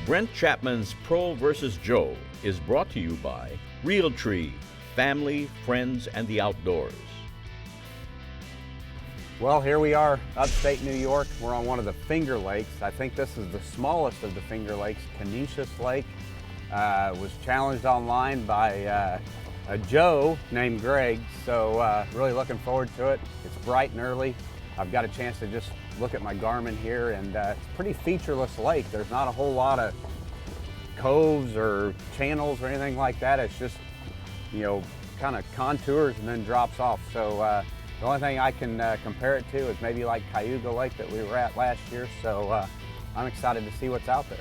Brent Chapman's Pro vs. Joe is brought to you by Realtree, family, friends, and the outdoors. Well, here we are, upstate New York. We're on one of the Finger Lakes. I think this is the smallest of the Finger Lakes, Canisius Lake. Was challenged online by a Joe named Greg, so really looking forward to it. It's bright and early. I've got a chance to just look at my Garmin here, and it's a pretty featureless lake. There's not a whole lot of coves or channels or anything like that. It's just, you know, kind of contours and then drops off. So the only thing I can compare it to is maybe like Cayuga Lake that we were at last year. So I'm excited to see what's out there.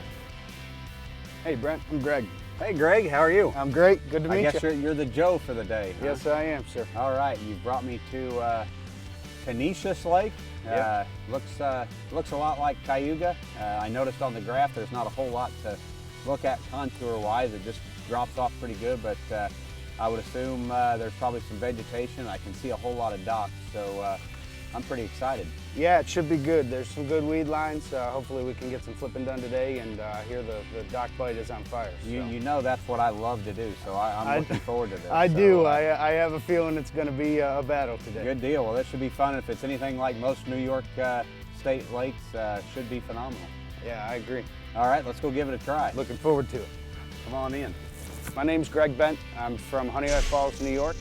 Hey Brent, I'm Greg. Hey Greg, how are you? I'm great, good to meet you. I guess you're the Joe for the day, huh? Yes, I am, sir. All right, you brought me to Canisius Lake. Yep. Looks a lot like Cayuga. I noticed on the graph there's not a whole lot to look at contour-wise. It just drops off pretty good, but I would assume there's probably some vegetation. I can see a whole lot of docks, so I'm pretty excited. Yeah, it should be good. There's some good weed lines. Hopefully we can get some flipping done today, and here the dock bite is on fire. So. You know that's what I love to do, so I'm looking forward to this. I do. I have a feeling it's going to be a battle today. Good deal. Well, this should be fun. If it's anything like most New York state lakes, should be phenomenal. Yeah, I agree. All right, let's go give it a try. Looking forward to it. Come on in. My name's Greg Bent. I'm from Honeywell Falls, New York,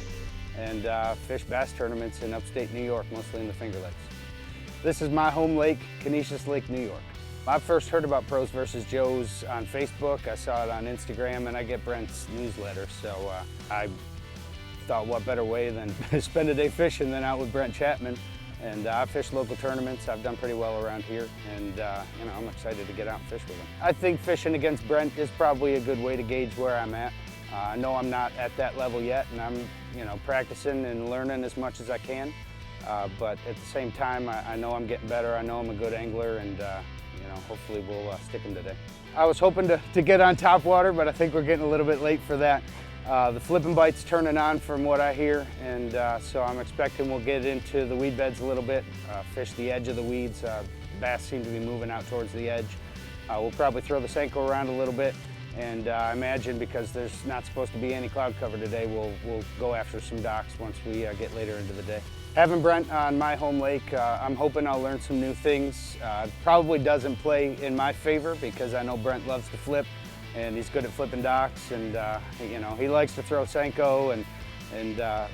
and fish bass tournaments in upstate New York, mostly in the Finger Lakes. This is my home lake, Canisius Lake, New York. I first heard about Pros vs. Joes on Facebook. I saw it on Instagram, and I get Brent's newsletter. So I thought, what better way than spend a day fishing than out with Brent Chapman. And I fish local tournaments. I've done pretty well around here, and you know, I'm excited to get out and fish with him. I think fishing against Brent is probably a good way to gauge where I'm at. I know I'm not at that level yet, and I'm practicing and learning as much as I can. But at the same time, I know I'm getting better. I know I'm a good angler, and hopefully we'll stick him today. I was hoping to get on top water, but I think we're getting a little bit late for that. The flipping bite's turning on from what I hear, and so I'm expecting we'll get into the weed beds a little bit, fish the edge of the weeds. Bass seem to be moving out towards the edge. We'll probably throw the Senko around a little bit, and I imagine because there's not supposed to be any cloud cover today, we'll go after some docks once we get later into the day. Having Brent on my home lake, I'm hoping I'll learn some new things. Probably doesn't play in my favor because I know Brent loves to flip, and he's good at flipping docks, and he likes to throw Senko, and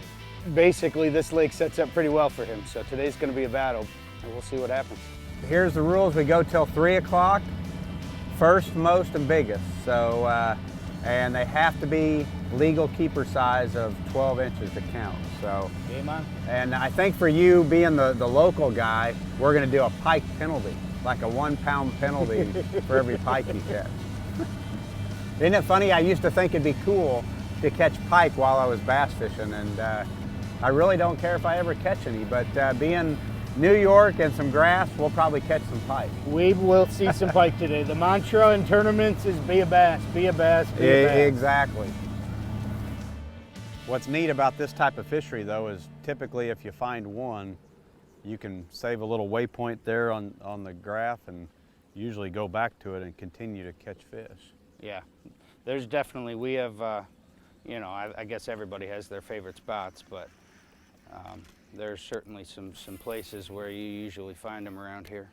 basically this lake sets up pretty well for him. So today's going to be a battle, and we'll see what happens. Here's the rules. We go till 3 o'clock, first, most, and biggest. So, and they have to be legal keeper size of 12 inches to count. So, Game on. And I think for you being the local guy, we're going to do a pike penalty, like a 1 pound penalty for every pike you catch. Isn't it funny? I used to think it'd be cool to catch pike while I was bass fishing, and I really don't care if I ever catch any, but being New York and some grass, we'll probably catch some pike. We will see some pike today. The mantra in tournaments is be a bass, be a bass, be a bass. Exactly. What's neat about this type of fishery, though, is typically if you find one, you can save a little waypoint there on the graph and usually go back to it and continue to catch fish. Yeah, there's definitely, we have, I guess everybody has their favorite spots, but there's certainly some places where you usually find them around here.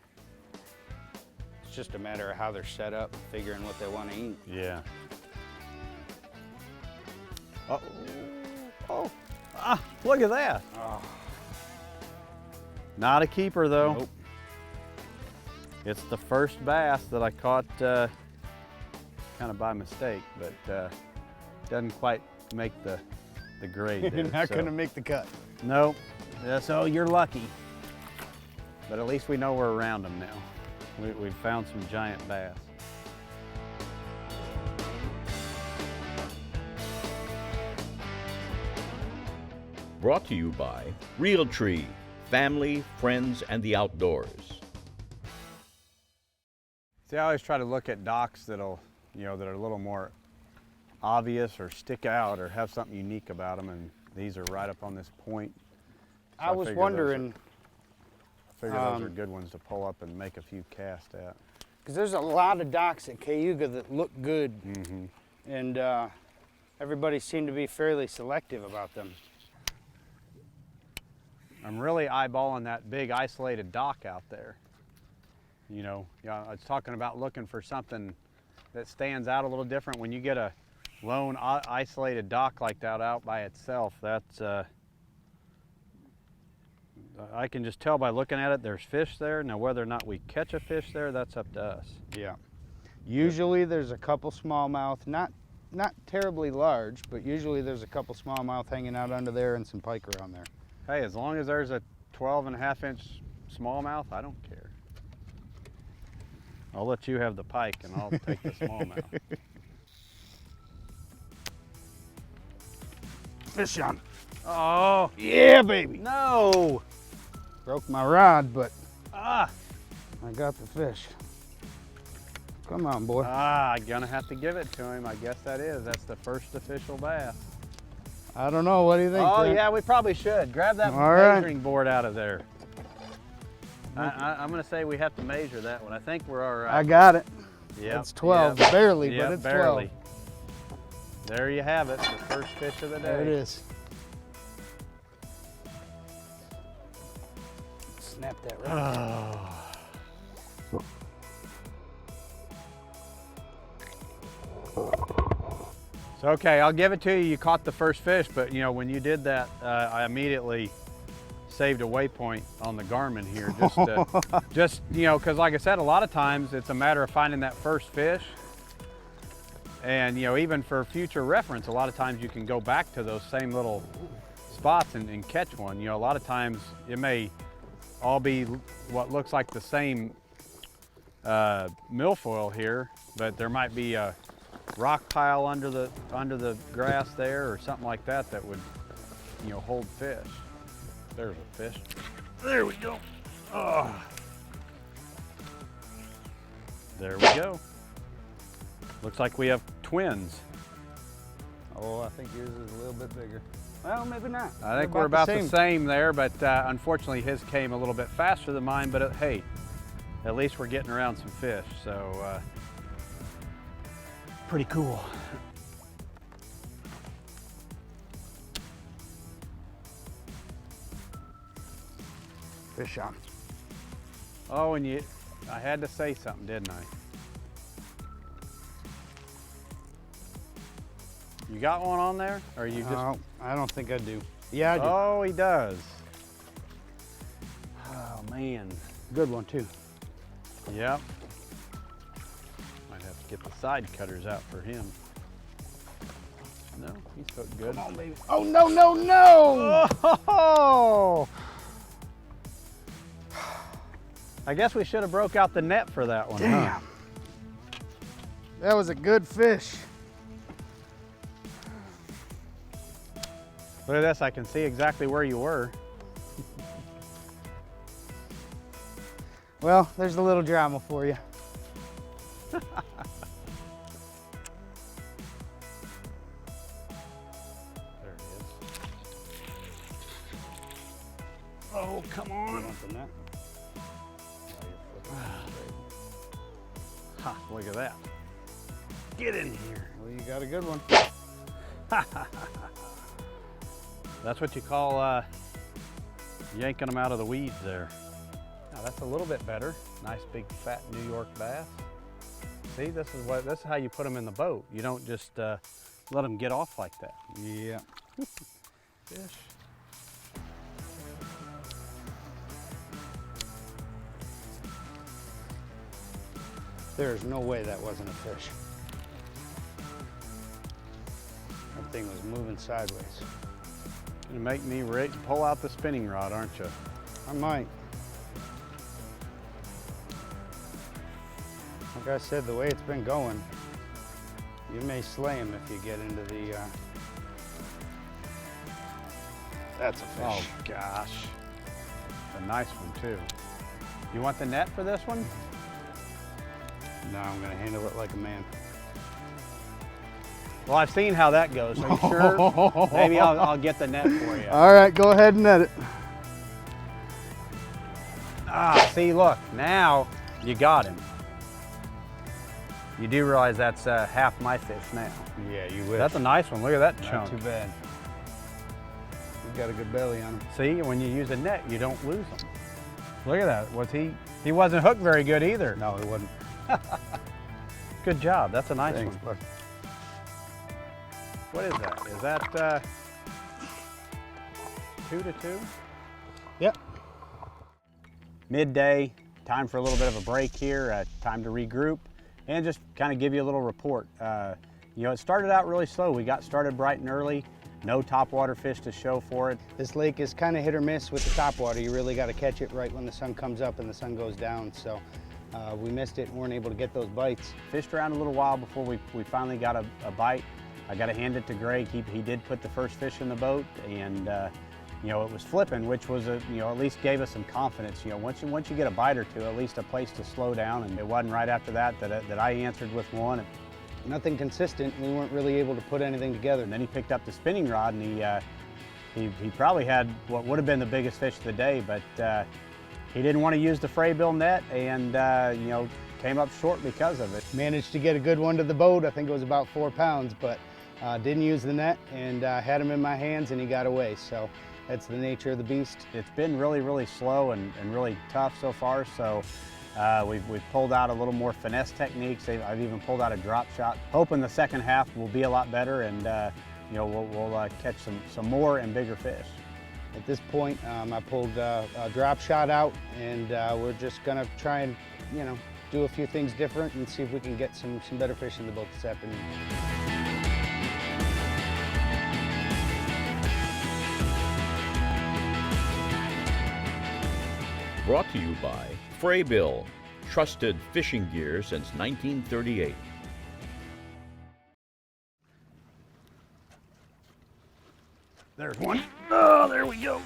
It's just a matter of how they're set up, figuring what they want to eat. Yeah. Look at that. Oh. Not a keeper, though. Nope. It's the first bass that I caught kind of by mistake, but doesn't quite make the grade there. You're not going to make the cut. No, so you're lucky. But at least we know we're around them now. We've found some giant bass. Brought to you by Realtree, family, friends, and the outdoors. See, I always try to look at docks that are a little more obvious or stick out or have something unique about them, and these are right up on this point. So I was wondering. I figure those are good ones to pull up and make a few casts at. because there's a lot of docks at Cayuga that look good, and everybody seemed to be fairly selective about them. I'm really eyeballing that big isolated dock out there. You know, I was talking about looking for something that stands out a little different. When you get a lone isolated dock like that out by itself, that's I can just tell by looking at it there's fish there. Now whether or not we catch a fish there, that's up to us. Yeah. Usually there's a couple smallmouth, not terribly large, but usually there's a couple smallmouth hanging out under there and some pike around there. Hey, as long as there's a 12.5-inch smallmouth, I don't care. I'll let you have the pike and I'll take the smallmouth. Fish on. Oh, Yeah, baby. no. Broke my rod, but Ah, I got the fish. Come on, boy. I'm gonna have to give it to him. I guess that's the first official bass. I don't know. What do you think? Oh Brent? yeah, we probably should. Grab that All right. measuring board out of there. I'm gonna say we have to measure that one. I think we're all right. I got it. Yep, It's 12, yep, barely, yep, but it's barely. 12. There you have it, the first fish of the day. There it is. Snap that right. So, okay, I'll give it to you. You caught the first fish, but you know when you did that, I immediately saved a waypoint on the Garmin here, just you know, because like I said, a lot of times it's a matter of finding that first fish, and you know, even for future reference, a lot of times you can go back to those same little spots and catch one. You know, a lot of times it may all be what looks like the same milfoil here, but there might be a rock pile under the grass there or something like that that would, you know, hold fish. There's a fish. There we go. Oh. There we go. Looks like we have twins. Oh, I think yours is a little bit bigger. Well, maybe not. I think we're about the same there, but unfortunately his came a little bit faster than mine, but hey, at least we're getting around some fish, so pretty cool. Fish on. Oh, and I had to say something, didn't I? You got one on there, or you just? Oh, I don't think I do. Yeah, I do. Oh, he does. Oh man. Good one too. Yep. Might have to get the side cutters out for him. No, he's hooked good. Come on, baby. Oh no, no, no! Oh! I guess we should have broke out the net for that one. Damn. Huh? That was a good fish. Look at this, I can see exactly where you were. Well, there's a little drama for you. There it is. Oh, come on. Ha, look at that. Get in here. Well, you got a good one. That's what you call yanking them out of the weeds there. Now that's a little bit better. Nice big fat New York bass. See, this is how you put them in the boat. You don't just let them get off like that. Yeah. Fish. There's no way that wasn't a fish. That thing was moving sideways. You make me ready to pull out the spinning rod, aren't you? I might. Like I said, the way it's been going, you may slay him if you get into the, that's a fish. Oh gosh. A nice one too. You want the net for this one? No, I'm gonna handle it like a man. Well, I've seen how that goes. Are you sure? Maybe I'll get the net for you. All right, go ahead and net it. Ah, see, look, now you got him. You do realize that's half my fish now. Yeah, you wish. That's a nice one. Look at that Not chunk. too bad. We've got a good belly on him. See, when you use a net, you don't lose them. Look at that. He wasn't hooked very good either. No, it wasn't. Good job. That's a nice Thanks, one. bud. What is that? Is that 2 to 2? Yep. Midday, time for a little bit of a break here, time to regroup and just kind of give you a little report. You know, it started out really slow. We got started bright and early, no topwater fish to show for it. This lake is kind of hit or miss with the topwater. You really got to catch it right when the sun comes up and the sun goes down. So we missed it and weren't able to get those bites. Fished around a little while before we finally got a bite. I got to hand it to Greg. He did put the first fish in the boat, and you know, it was flipping, which was you know, at least gave us some confidence. You know, once you get a bite or two, at least a place to slow down. And it wasn't right after that I answered with one. Nothing consistent. We weren't really able to put anything together. And then he picked up the spinning rod, and he probably had what would have been the biggest fish of the day, but he didn't want to use the Frabill net, and you know, came up short because of it. Managed to get a good one to the boat. I think it was about 4 pounds, but didn't use the net, and had him in my hands and he got away. So that's the nature of the beast. It's been really, really slow and really tough so far. So we've pulled out a little more finesse techniques. I've even pulled out a drop shot, hoping the second half will be a lot better, and you know, we'll catch some more and bigger fish. At this point, I pulled a drop shot out, and we're just gonna try and, you know, do a few things different and see if we can get some better fish in the boat this afternoon. Brought to you by Frabill, trusted fishing gear since 1938. There's one. Oh, there we go.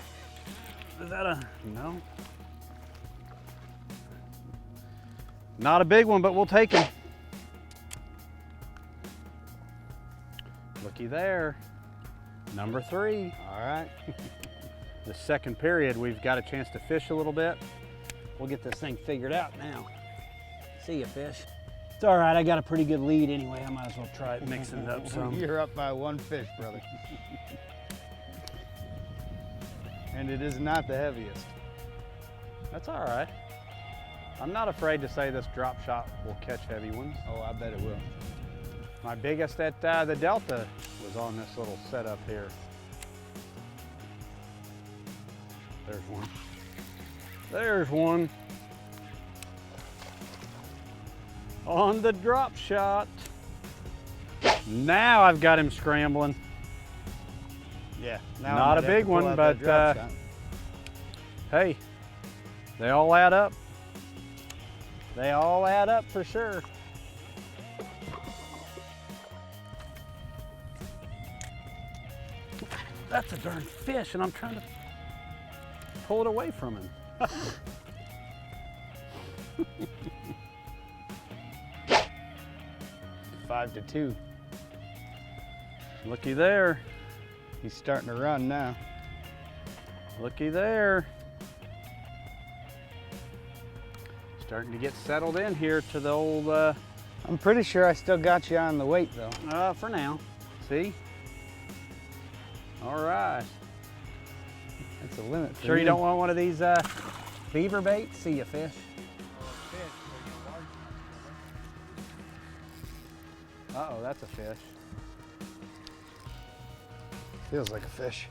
Is that a, no? Not a big one, but we'll take him. Looky there. Number 3. All right. The second period, we've got a chance to fish a little bit. We'll get this thing figured out now. See ya, fish. It's all right, I got a pretty good lead anyway. I might as well try it, mixing it up some. You're up by 1 fish, brother. And it is not the heaviest. That's all right. I'm not afraid to say this drop shot will catch heavy ones. Oh, I bet it will. My biggest at the Delta was on this little setup here. There's one. There's one. On the drop shot. Now I've got him scrambling. Yeah. Not a big one, but hey, they all add up. They all add up for sure. That's a darn fish, and I'm trying to pull it away from him. 5 to 2. Looky there. He's starting to run now. Looky there. Starting to get settled in here to the old, I'm pretty sure I still got you on the weight though. for now. See? All right. That's a limit for Sure you don't want one of these beaver baits? See ya, fish. Uh-oh, that's a fish. Feels like a fish.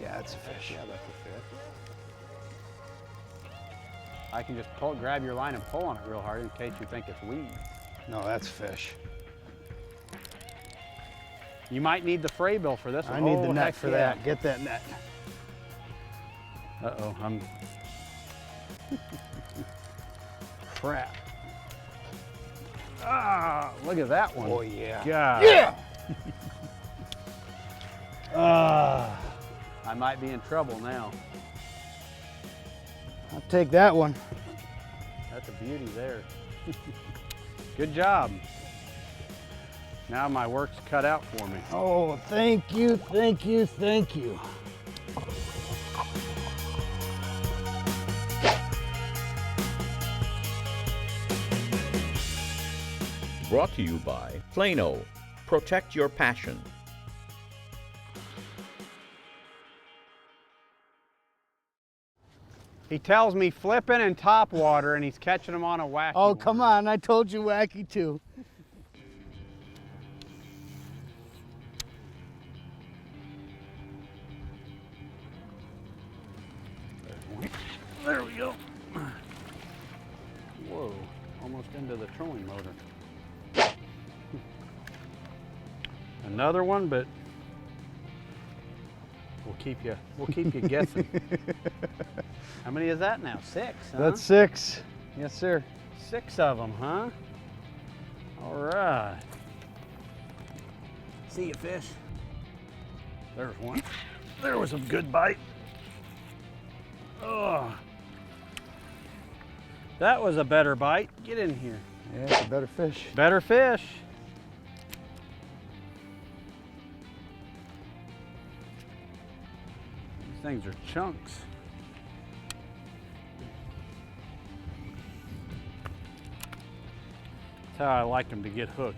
Yeah, it's a fish. Yeah, that's a fish. I can just grab your line and pull on it real hard in case you think it's weed. No, that's fish. You might need the Frabill for this one. I need the Oh, net heck for yeah. that. Get that net. Uh-oh, I'm... Crap. Ah, look at that one. Oh yeah. God. Yeah! I might be in trouble now. I'll take that one. That's a beauty there. Good job. Now my work's cut out for me. Oh, thank you, thank you, thank you. brought to you by Plano. Protect your passion. He tells me flipping and top water, and he's catching them on a wacky Oh, come one. on. I told you wacky too. There we go. Whoa, almost into the trolling motor. Another one, but we'll keep you guessing. How many is that now? 6, huh? That's 6. Yes, sir. 6 of them, huh? All right. See you, fish. There's one. There was a good bite. Oh, that was a better bite. Get in here. Yeah, it's a better fish. Better fish. These things are chunks. That's how I like them to get hooked.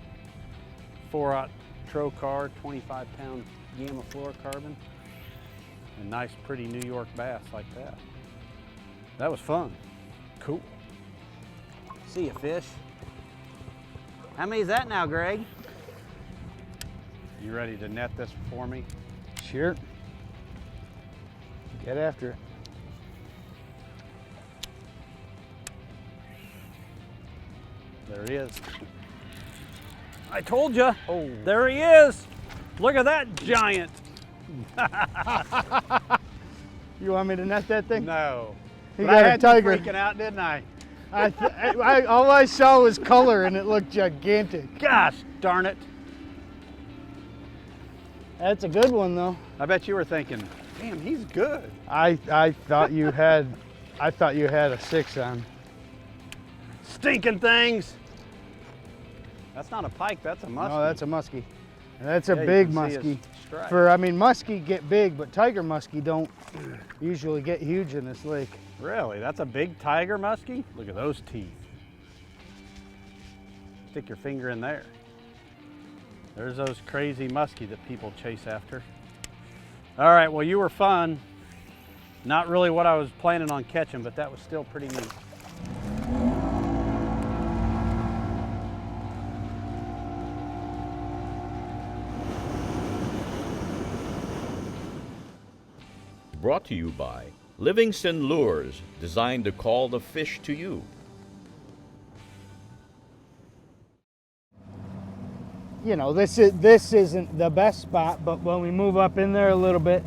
4/0 trocar, 25-pound gamma fluorocarbon. A nice, pretty New York bass like that. That was fun. Cool. See you, fish. How many is that now, Greg? You ready to net this for me? Sure. Get after it. There he is. I told you. Oh, there he is. Look at that giant. You want me to net that thing? No. You But got I a had tiger. you freaking out, didn't I? All I saw was color and it looked gigantic. Gosh darn it. That's a good one though. I bet you were thinking, damn, he's good. I thought you had a 6 on. Stinking things. That's not a pike, that's a muskie. No, that's a muskie. And that's a Yeah, you big can see his muskie. stripe. Muskie get big, but tiger muskie don't usually get huge in this lake. Really? That's a big tiger muskie? Look at those teeth. Stick your finger in there. There's those crazy muskie that people chase after. All right, well, you were fun. Not really what I was planning on catching, but that was still pretty neat. Brought to you by Livingston Lures, designed to call the fish to you. You know, this isn't the best spot, but when we move up in there a little bit,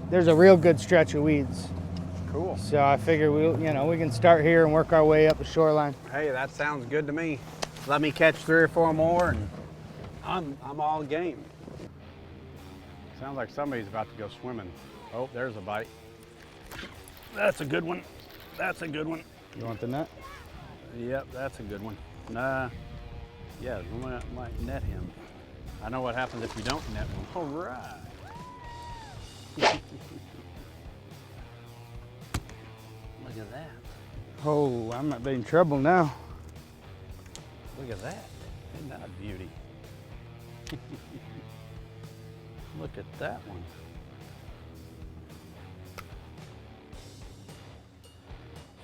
there's a real good stretch of weeds. Cool. So I figure we can start here and work our way up the shoreline. Hey, that sounds good to me. Let me catch 3 or 4 more and I'm all game. Sounds like somebody's about to go swimming. Oh, there's a bite. That's a good one. That's a good one. You want the net? Yep, that's a good one. Nah, yeah, we might net him. I know what happens if you don't net one. All right. Look at that. Oh, I might be in trouble now. Look at that. Isn't that a beauty? Look at that one.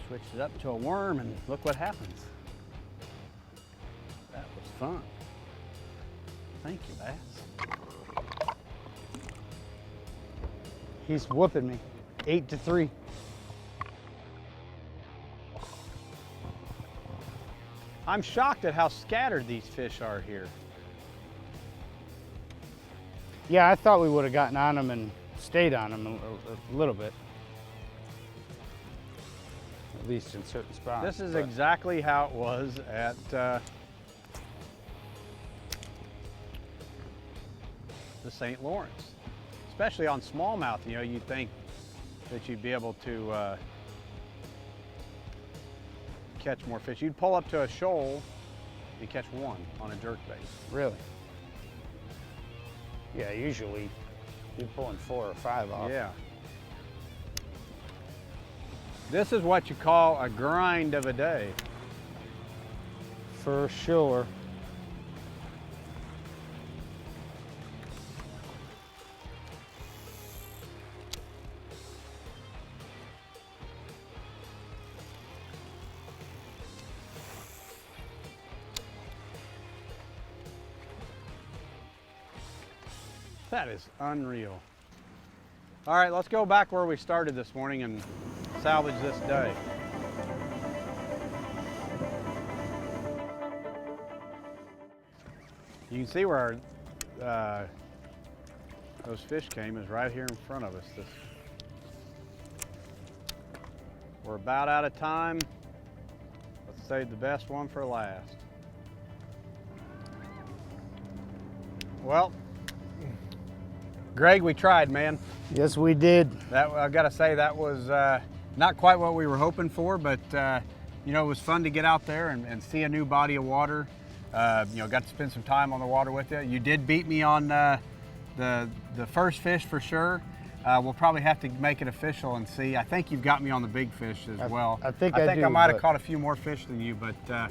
Switched it up to a worm and look what happens. That was fun. Thank you, bass. He's whooping me. 8-3. I'm shocked at how scattered these fish are here. Yeah, I thought we would have gotten on them and stayed on them a little bit. At least in certain spots. This is but exactly how it was at the St. Lawrence. Especially on smallmouth, you know, you'd think that you'd be able to catch more fish. You'd pull up to a shoal and catch one on a jerkbait. Really? Yeah, usually you're pulling 4 or 5 off. Yeah. This is what you call a grind of a day. for sure. That is unreal. All right, let's go back where we started this morning and salvage this day. You can see where those fish came is right here in front of us. We're about out of time. Let's save the best one for last. Well, Greg, we tried, man. Yes, we did. I've got to say that was not quite what we were hoping for, but you know, it was fun to get out there and see a new body of water. You know, got to spend some time on the water with you. You did beat me on the first fish for sure. We'll probably have to make it official and see. I think you've got me on the big fish as well. I think I might have caught a few more fish than you, but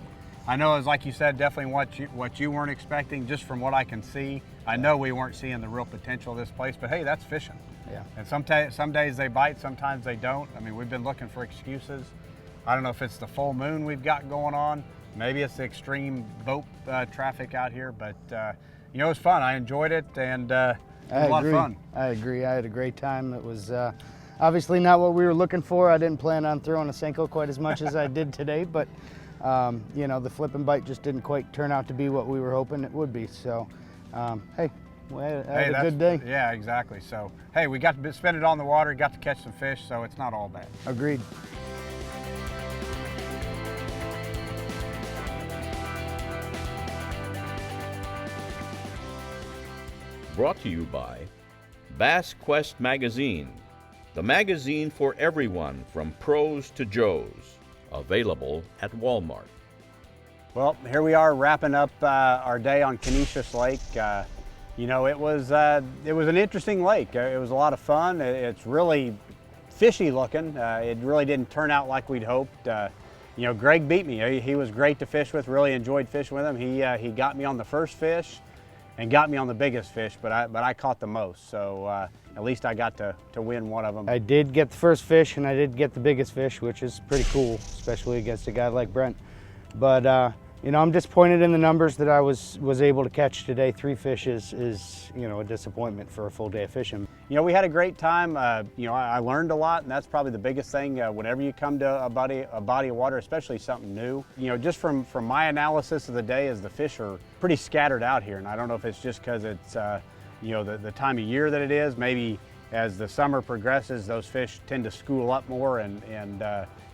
I know, as like you said, definitely what you weren't expecting. Just from what I can see, I know we weren't seeing the real potential of this place. But hey, that's fishing. Yeah. And some days they bite, sometimes they don't. I mean, we've been looking for excuses. I don't know if it's the full moon we've got going on. Maybe it's the extreme boat traffic out here, but you know, it was fun. I enjoyed it, and it was a lot of fun. I agree. I had a great time. It was obviously not what we were looking for. I didn't plan on throwing a Senko quite as much as I did today, but you know, the flip and bite just didn't quite turn out to be what we were hoping it would be. So, hey, we had a good day. Yeah, exactly. So, hey, we got to spend it on the water, got to catch some fish, so it's not all bad. Agreed. Brought to you by Bass Quest Magazine, the magazine for everyone from pros to Joes. Available at Walmart. Well, here we are wrapping up our day on Canisius Lake. You know, it was an interesting lake. It was a lot of fun. It's really fishy looking. It really didn't turn out like we'd hoped. You know, Greg beat me. He was great to fish with. Really enjoyed fishing with him. He got me on the first fish and got me on the biggest fish, but I caught the most. So at least I got to win one of them. I did get the first fish and I did get the biggest fish, which is pretty cool, especially against a guy like Brent. But you know, I'm disappointed in the numbers that I was able to catch today. 3 fish is you know, a disappointment for a full day of fishing. You know, we had a great time. You know, I learned a lot, and that's probably the biggest thing. Whenever you come to a body of water, especially something new, you know, just from my analysis of the day, is the fish are pretty scattered out here, and I don't know if it's just because it's you know, the time of year that it is. Maybe as the summer progresses, those fish tend to school up more, and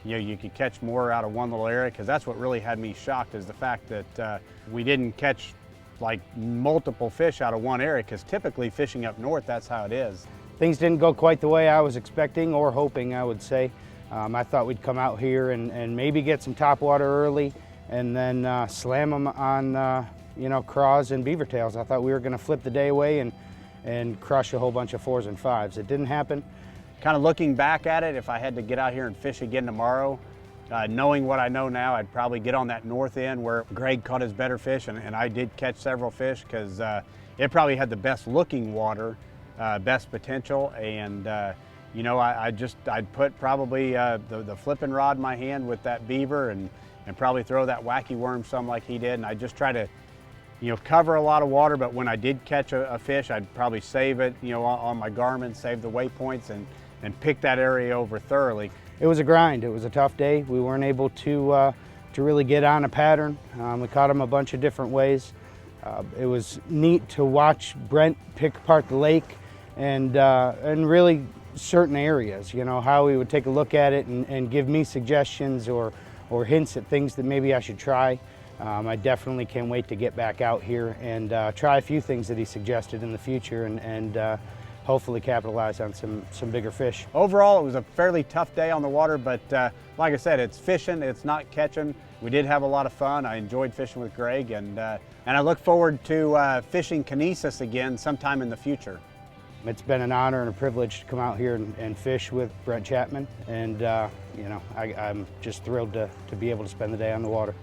you know, you could catch more out of one little area, because that's what really had me shocked, is the fact that we didn't catch like multiple fish out of one area, because typically fishing up north, that's how it is. Things didn't go quite the way I was expecting or hoping, I would say. I thought we'd come out here and maybe get some top water early and then slam them on you know, craws and beaver tails. I thought we were going to flip the day away and crush a whole bunch of 4s and 5s. It didn't happen. Kind of looking back at it, if I had to get out here and fish again tomorrow, knowing what I know now, I'd probably get on that north end where Greg caught his better fish, and I did catch several fish, because it probably had the best looking water, best potential, and you know, I'd put probably the flipping rod in my hand with that beaver and probably throw that wacky worm some like he did, and I just try to, you know, cover a lot of water. But when I did catch a fish, I'd probably save it, you know, on my Garmin, save the waypoints, and pick that area over thoroughly. It was a grind. It was a tough day. We weren't able to really get on a pattern. We caught them a bunch of different ways. It was neat to watch Brent pick apart the lake and really certain areas, you know, how he would take a look at it and give me suggestions or hints at things that maybe I should try. I definitely can't wait to get back out here and try a few things that he suggested in the future and hopefully capitalize on some bigger fish. Overall, it was a fairly tough day on the water, but like I said, it's fishing, it's not catching. We did have a lot of fun. I enjoyed fishing with Greg, and I look forward to fishing Canisius again sometime in the future. It's been an honor and a privilege to come out here and fish with Brent Chapman, and you know, I'm just thrilled to be able to spend the day on the water.